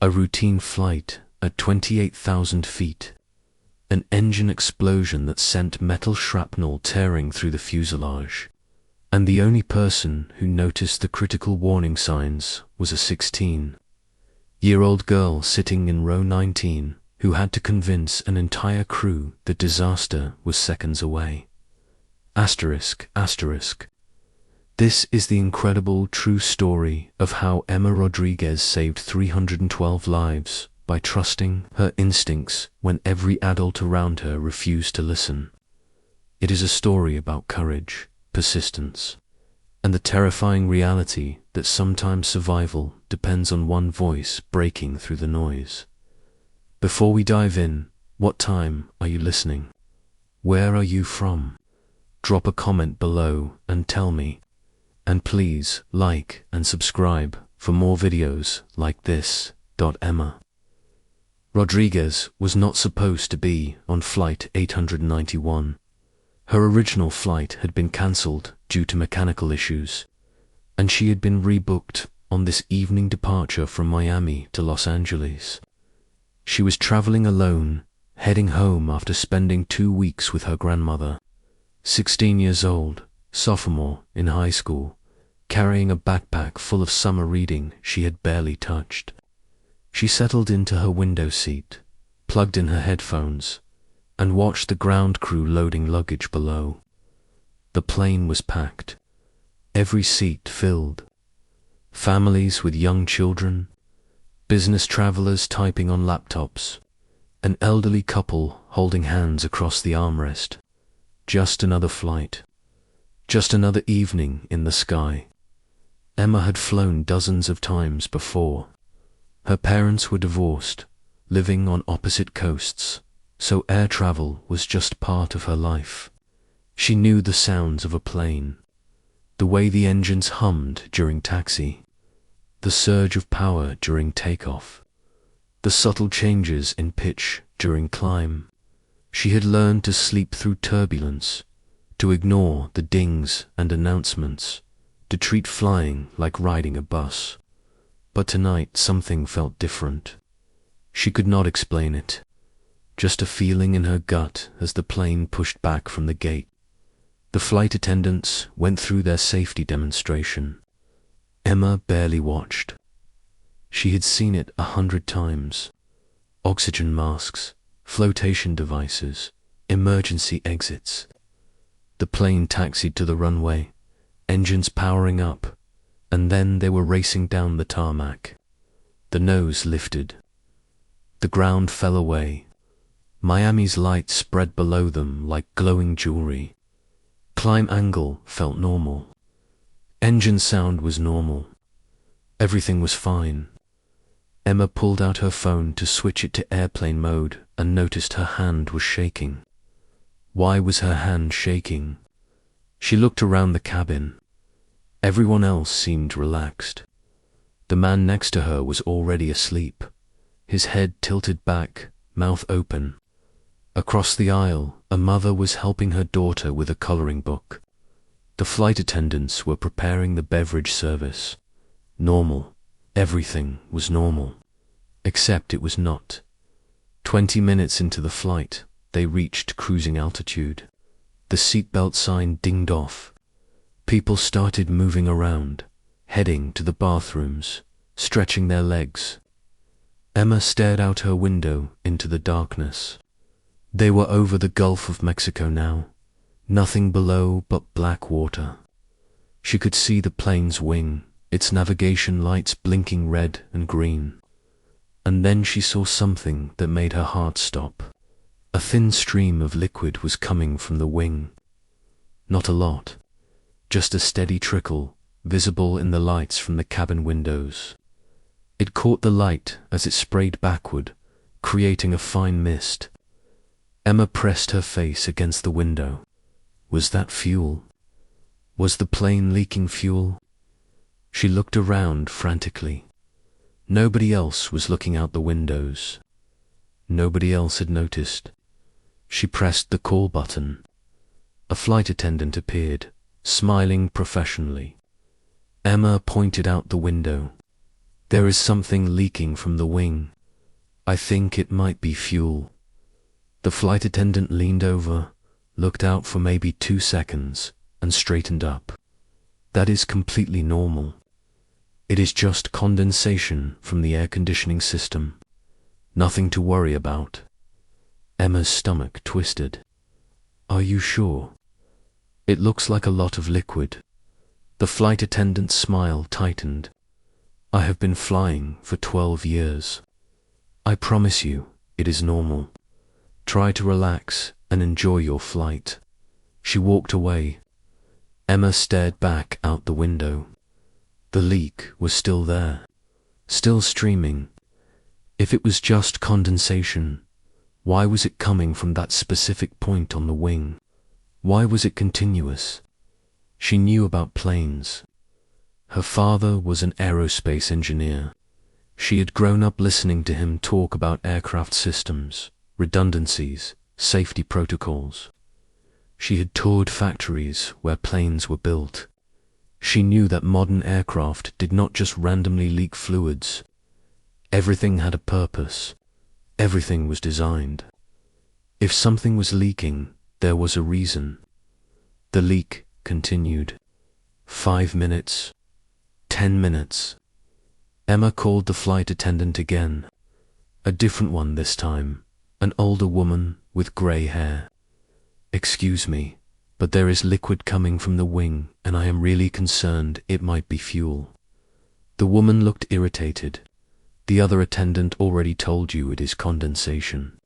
A routine flight at 28,000 feet. An engine explosion that sent metal shrapnel tearing through the fuselage. And the only person who noticed the critical warning signs was a 16-year-old girl sitting in row 19 who had to convince an entire crew that disaster was seconds away. Asterisk, asterisk. This is the incredible true story of how Emma Rodriguez saved 312 lives by trusting her instincts when every adult around her refused to listen. It is a story about courage, persistence, and the terrifying reality that sometimes survival depends on one voice breaking through the noise. Before we dive in, what time are you listening? Where are you from? Drop a comment below and tell me. And please like and subscribe for more videos like this. Emma Rodriguez was not supposed to be on Flight 891. Her original flight had been cancelled due to mechanical issues, and she had been rebooked on this evening departure from Miami to Los Angeles. She was traveling alone, heading home after spending 2 weeks with her grandmother, 16 years old, sophomore in high school, carrying a backpack full of summer reading she had barely touched. She settled into her window seat, plugged in her headphones, and watched the ground crew loading luggage below. The plane was packed, every seat filled. Families with young children, business travelers typing on laptops, an elderly couple holding hands across the armrest. Just another flight, just another evening in the sky. Emma had flown dozens of times before. Her parents were divorced, living on opposite coasts, so air travel was just part of her life. She knew the sounds of a plane, the way the engines hummed during taxi, the surge of power during takeoff, the subtle changes in pitch during climb. She had learned to sleep through turbulence, to ignore the dings and announcements, to treat flying like riding a bus. But tonight something felt different. She could not explain it, just a feeling in her gut as the plane pushed back from the gate. The flight attendants went through their safety demonstration. Emma barely watched. She had seen it 100 times. Oxygen masks, flotation devices, emergency exits. The plane taxied to the runway, engines powering up, and then they were racing down the tarmac. The nose lifted. The ground fell away. Miami's lights spread below them like glowing jewelry. Climb angle felt normal. Engine sound was normal. Everything was fine. Emma pulled out her phone to switch it to airplane mode and noticed her hand was shaking. Why was her hand shaking? She looked around the cabin. Everyone else seemed relaxed. The man next to her was already asleep, his head tilted back, mouth open. Across the aisle, a mother was helping her daughter with a coloring book. The flight attendants were preparing the beverage service. Normal. Everything was normal. Except it was not. 20 minutes into the flight, they reached cruising altitude. The seatbelt sign dinged off. People started moving around, heading to the bathrooms, stretching their legs. Emma stared out her window into the darkness. They were over the Gulf of Mexico now, nothing below but black water. She could see the plane's wing, its navigation lights blinking red and green. And then she saw something that made her heart stop. A thin stream of liquid was coming from the wing. Not a lot, just a steady trickle, visible in the lights from the cabin windows. It caught the light as it sprayed backward, creating a fine mist. Emma pressed her face against the window. Was that fuel? Was the plane leaking fuel? She looked around frantically. Nobody else was looking out the windows. Nobody else had noticed. She pressed the call button. A flight attendant appeared, smiling professionally. Emma pointed out the window. There is something leaking from the wing. I think it might be fuel. The flight attendant leaned over, looked out for maybe 2 seconds, and straightened up. That is completely normal. It is just condensation from the air conditioning system. Nothing to worry about. Emma's stomach twisted. Are you sure? It looks like a lot of liquid. The flight attendant's smile tightened. I have been flying for 12 years. I promise you, it is normal. Try to relax and enjoy your flight. She walked away. Emma stared back out the window. The leak was still there, still streaming. If it was just condensation, why was it coming from that specific point on the wing? Why was it continuous? She knew about planes. Her father was an aerospace engineer. She had grown up listening to him talk about aircraft systems, redundancies, safety protocols. She had toured factories where planes were built. She knew that modern aircraft did not just randomly leak fluids. Everything had a purpose. Everything was designed. If something was leaking, there was a reason. The leak continued. 5 minutes. 10 minutes. Emma called the flight attendant again. A different one this time. An older woman with grey hair. Excuse me, but there is liquid coming from the wing, and I am really concerned it might be fuel. The woman looked irritated. The other attendant already told you it is condensation.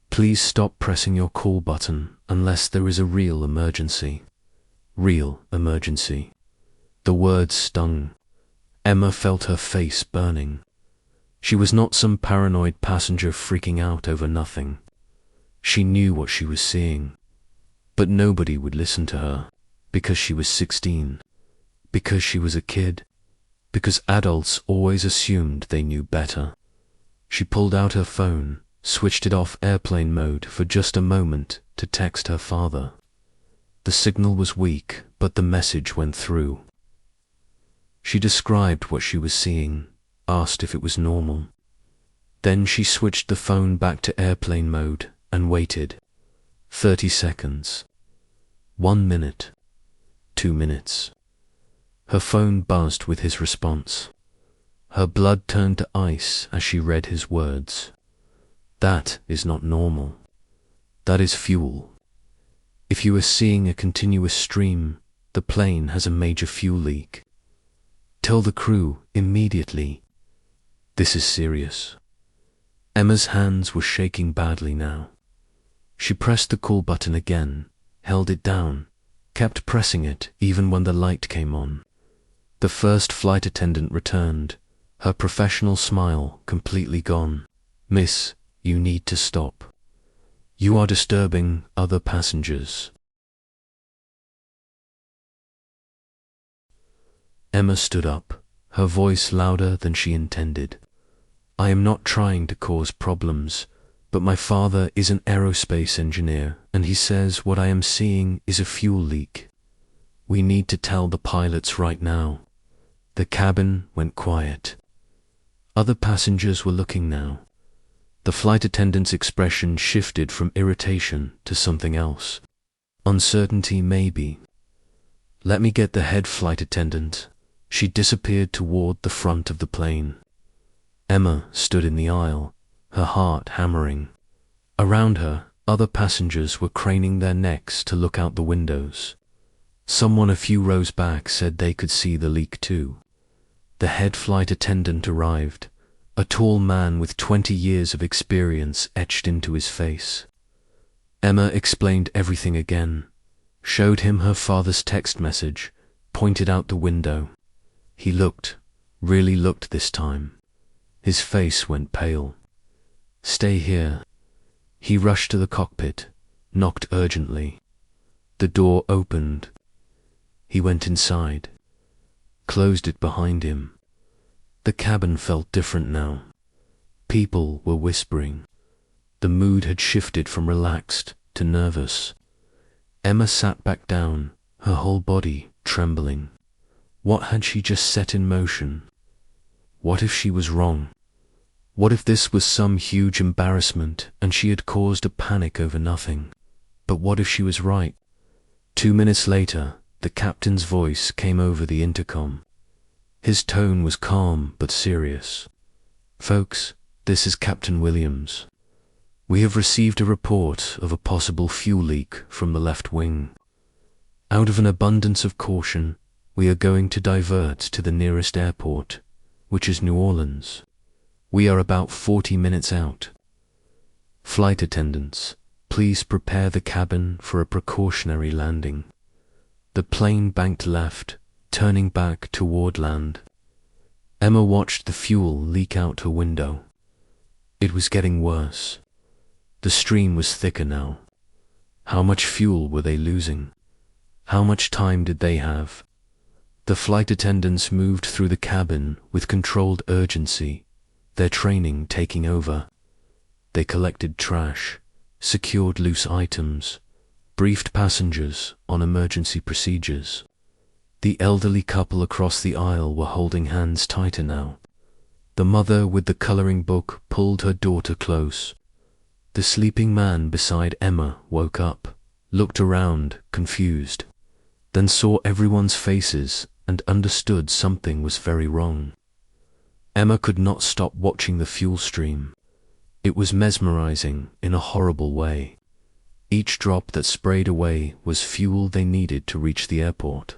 Please stop pressing your call button unless there is a real emergency. Real emergency. The words stung. Emma felt her face burning. She was not some paranoid passenger freaking out over nothing. She knew what she was seeing. But nobody would listen to her, because she was 16, because she was a kid, because adults always assumed they knew better. She pulled out her phone, switched it off airplane mode for just a moment to text her father. The signal was weak, but the message went through. She described what she was seeing, asked if it was normal. Then she switched the phone back to airplane mode and waited. 30 seconds. 1 minute. 2 minutes. Her phone buzzed with his response. Her blood turned to ice as she read his words. That is not normal. That is fuel. If you are seeing a continuous stream, the plane has a major fuel leak. Tell the crew immediately. This is serious. Emma's hands were shaking badly now. She pressed the call button again, held it down, kept pressing it even when the light came on. The first flight attendant returned, her professional smile completely gone. Miss, you need to stop. You are disturbing other passengers. Emma stood up, her voice louder than she intended. I am not trying to cause problems, but my father is an aerospace engineer, and he says what I am seeing is a fuel leak. We need to tell the pilots right now. The cabin went quiet. Other passengers were looking now. The flight attendant's expression shifted from irritation to something else. Uncertainty, maybe. Let me get the head flight attendant. She disappeared toward the front of the plane. Emma stood in the aisle, her heart hammering. Around her, other passengers were craning their necks to look out the windows. Someone a few rows back said they could see the leak too. The head flight attendant arrived, a tall man with 20 years of experience etched into his face. Emma explained everything again, showed him her father's text message, pointed out the window. He looked, really looked this time. His face went pale. Stay here. He rushed to the cockpit, knocked urgently. The door opened. He went inside, closed it behind him. The cabin felt different now. People were whispering. The mood had shifted from relaxed to nervous. Emma sat back down, her whole body trembling. What had she just set in motion? What if she was wrong? What if this was some huge embarrassment and she had caused a panic over nothing? But what if she was right? 2 minutes later, the captain's voice came over the intercom. His tone was calm but serious. "Folks, this is Captain Williams. We have received a report of a possible fuel leak from the left wing. Out of an abundance of caution, we are going to divert to the nearest airport, which is New Orleans. We are about 40 minutes out. Flight attendants, please prepare the cabin for a precautionary landing." The plane banked left, turning back toward land. Emma watched the fuel leak out her window. It was getting worse. The stream was thicker now. How much fuel were they losing? How much time did they have? The flight attendants moved through the cabin with controlled urgency, their training taking over. They collected trash, secured loose items, briefed passengers on emergency procedures. The elderly couple across the aisle were holding hands tighter now. The mother with the coloring book pulled her daughter close. The sleeping man beside Emma woke up, looked around, confused, then saw everyone's faces and understood something was very wrong. Emma could not stop watching the fuel stream. It was mesmerizing in a horrible way. Each drop that sprayed away was fuel they needed to reach the airport.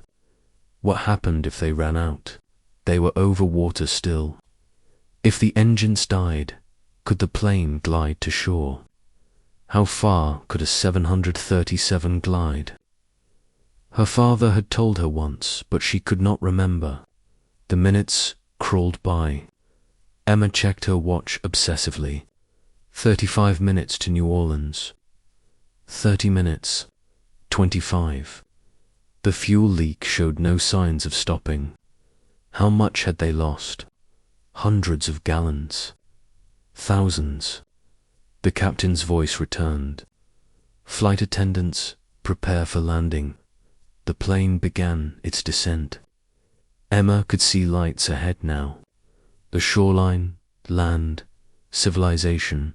What happened if they ran out? They were over water still. If the engines died, could the plane glide to shore? How far could a 737 glide? Her father had told her once, but she could not remember. The minutes crawled by. Emma checked her watch obsessively. 35 minutes to New Orleans. 30 minutes. 25. The fuel leak showed no signs of stopping. How much had they lost? Hundreds of gallons. Thousands. The captain's voice returned. "Flight attendants, prepare for landing." The plane began its descent. Emma could see lights ahead now. The shoreline, land, civilization.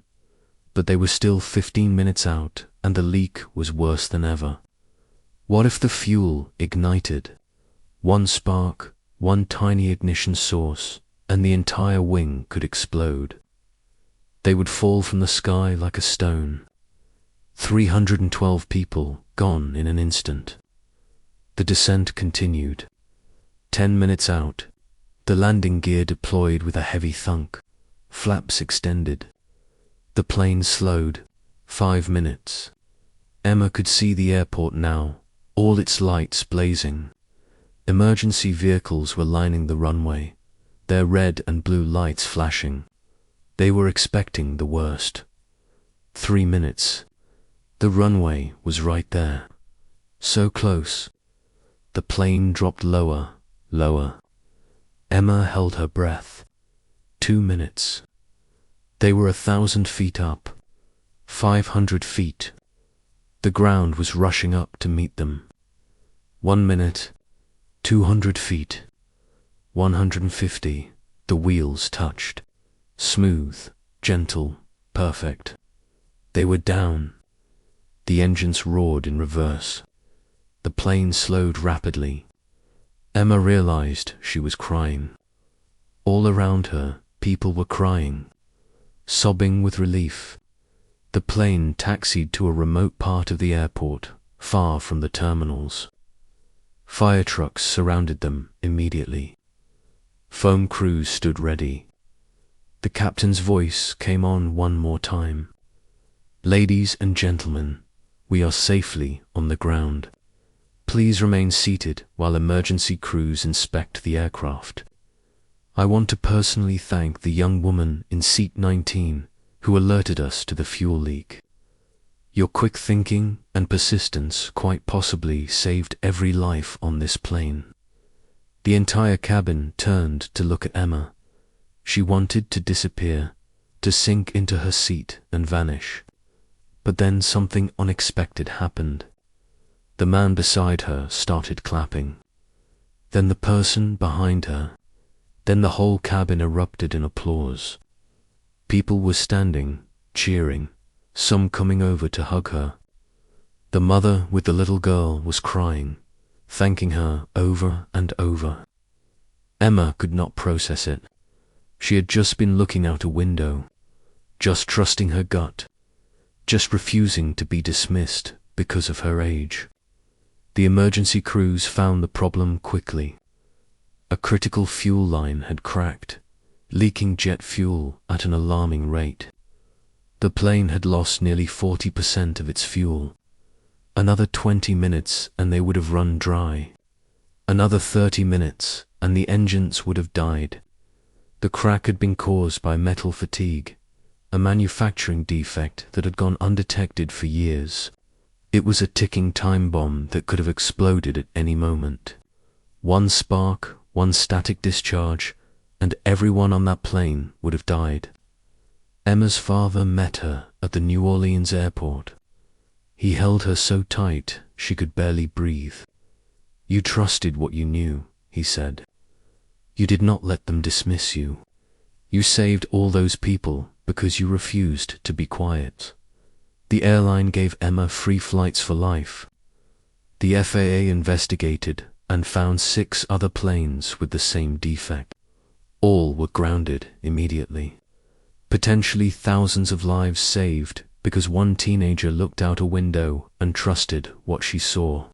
But they were still 15 minutes out, and the leak was worse than ever. What if the fuel ignited? One spark, one tiny ignition source, and the entire wing could explode. They would fall from the sky like a stone. 312 people gone in an instant. The descent continued. 10 minutes out, the landing gear deployed with a heavy thunk, flaps extended. The plane slowed. 5 minutes. Emma could see the airport now, all its lights blazing. Emergency vehicles were lining the runway, their red and blue lights flashing. They were expecting the worst. 3 minutes. The runway was right there. So close. The plane dropped lower, lower. Emma held her breath. 2 minutes. They were 1,000 feet up. 500 feet. The ground was rushing up to meet them. 1 minute. 200 feet. 150. The wheels touched. Smooth, gentle, perfect. They were down. The engines roared in reverse. The plane slowed rapidly. Emma realized she was crying. All around her, people were crying, sobbing with relief. The plane taxied to a remote part of the airport, far from the terminals. Fire trucks surrounded them immediately. Foam crews stood ready. The captain's voice came on one more time. "Ladies and gentlemen, we are safely on the ground. Please remain seated while emergency crews inspect the aircraft. I want to personally thank the young woman in seat 19 who alerted us to the fuel leak. Your quick thinking and persistence quite possibly saved every life on this plane." The entire cabin turned to look at Emma. She wanted to disappear, to sink into her seat and vanish. But then something unexpected happened. The man beside her started clapping. Then the person behind her, Then the whole cabin erupted in applause. People were standing, cheering, some coming over to hug her. The mother with the little girl was crying, thanking her over and over. Emma could not process it. She had just been looking out a window, just trusting her gut, just refusing to be dismissed because of her age. The emergency crews found the problem quickly. A critical fuel line had cracked, leaking jet fuel at an alarming rate. The plane had lost nearly 40% of its fuel. Another 20 minutes and they would have run dry. Another 30 minutes and the engines would have died. The crack had been caused by metal fatigue, a manufacturing defect that had gone undetected for years. It was a ticking time bomb that could have exploded at any moment. One spark, one static discharge, and everyone on that plane would have died. Emma's father met her at the New Orleans airport. He held her so tight she could barely breathe. "You trusted what you knew," he said. "You did not let them dismiss you. You saved all those people because you refused to be quiet." The airline gave Emma free flights for life. The FAA investigated and found 6 other planes with the same defect. All were grounded immediately. Potentially thousands of lives saved because one teenager looked out a window and trusted what she saw.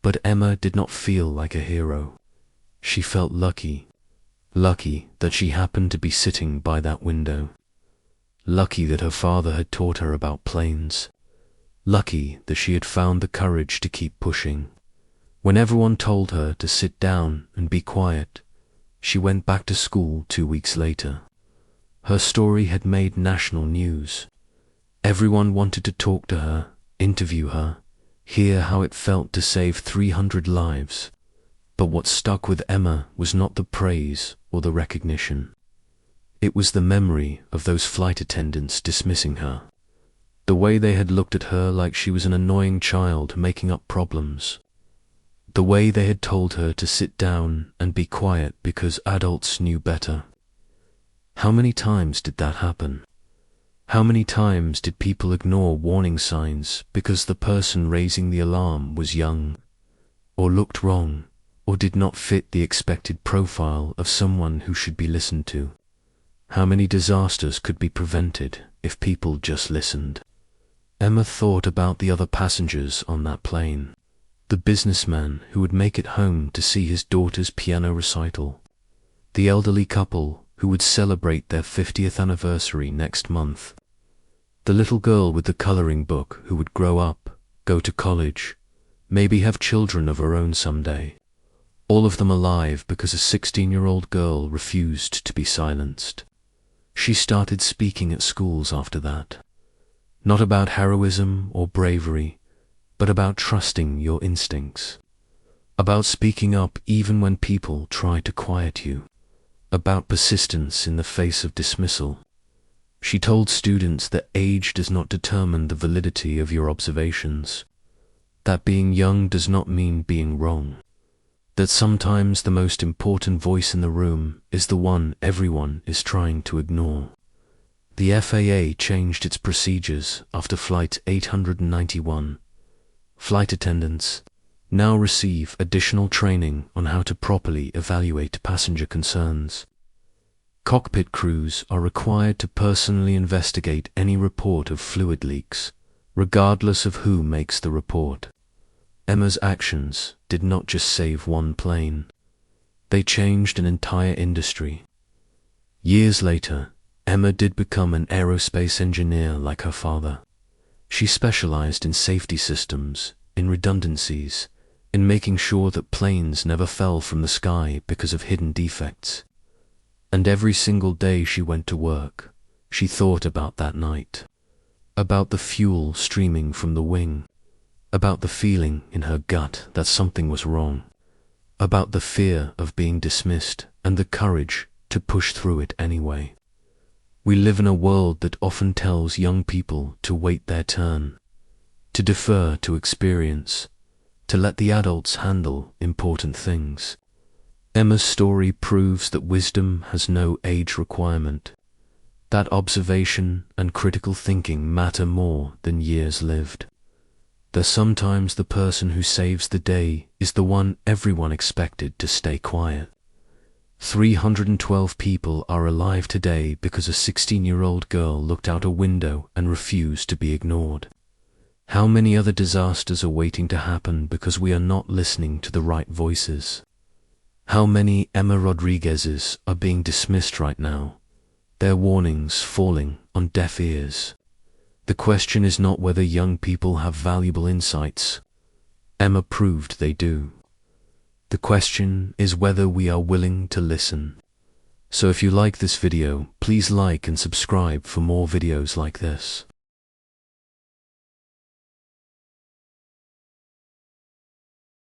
But Emma did not feel like a hero. She felt lucky. Lucky that she happened to be sitting by that window. Lucky that her father had taught her about planes. Lucky that she had found the courage to keep pushing. When everyone told her to sit down and be quiet, she went back to school 2 weeks later. Her story had made national news. Everyone wanted to talk to her, interview her, hear how it felt to save 300 lives. But what stuck with Emma was not the praise or the recognition. It was the memory of those flight attendants dismissing her. The way they had looked at her like she was an annoying child making up problems. The way they had told her to sit down and be quiet because adults knew better. How many times did that happen? How many times did people ignore warning signs because the person raising the alarm was young, or looked wrong, or did not fit the expected profile of someone who should be listened to? How many disasters could be prevented if people just listened? Emma thought about the other passengers on that plane. The businessman who would make it home to see his daughter's piano recital. The elderly couple who would celebrate their 50th anniversary next month. The little girl with the coloring book who would grow up, go to college, maybe have children of her own someday. All of them alive because a 16-year-old girl refused to be silenced. She started speaking at schools after that. Not about heroism or bravery, but about trusting your instincts. About speaking up even when people try to quiet you. About persistence in the face of dismissal. She told students that age does not determine the validity of your observations. That being young does not mean being wrong. That sometimes the most important voice in the room is the one everyone is trying to ignore. The FAA changed its procedures after Flight 891. Flight attendants now receive additional training on how to properly evaluate passenger concerns. Cockpit crews are required to personally investigate any report of fluid leaks, regardless of who makes the report. Emma's actions did not just save one plane. They changed an entire industry. Years later, Emma did become an aerospace engineer like her father. She specialized in safety systems, in redundancies, in making sure that planes never fell from the sky because of hidden defects. And every single day she went to work, she thought about that night, about the fuel streaming from the wing, about the feeling in her gut that something was wrong, about the fear of being dismissed and the courage to push through it anyway. We live in a world that often tells young people to wait their turn, to defer to experience, to let the adults handle important things. Emma's story proves that wisdom has no age requirement, that observation and critical thinking matter more than years lived, that sometimes the person who saves the day is the one everyone expected to stay quiet. 312 people are alive today because a 16-year-old girl looked out a window and refused to be ignored. How many other disasters are waiting to happen because we are not listening to the right voices? How many Emma Rodriguez's are being dismissed right now, their warnings falling on deaf ears? The question is not whether young people have valuable insights. Emma proved they do. The question is whether we are willing to listen. So if you like this video, please like and subscribe for more videos like this.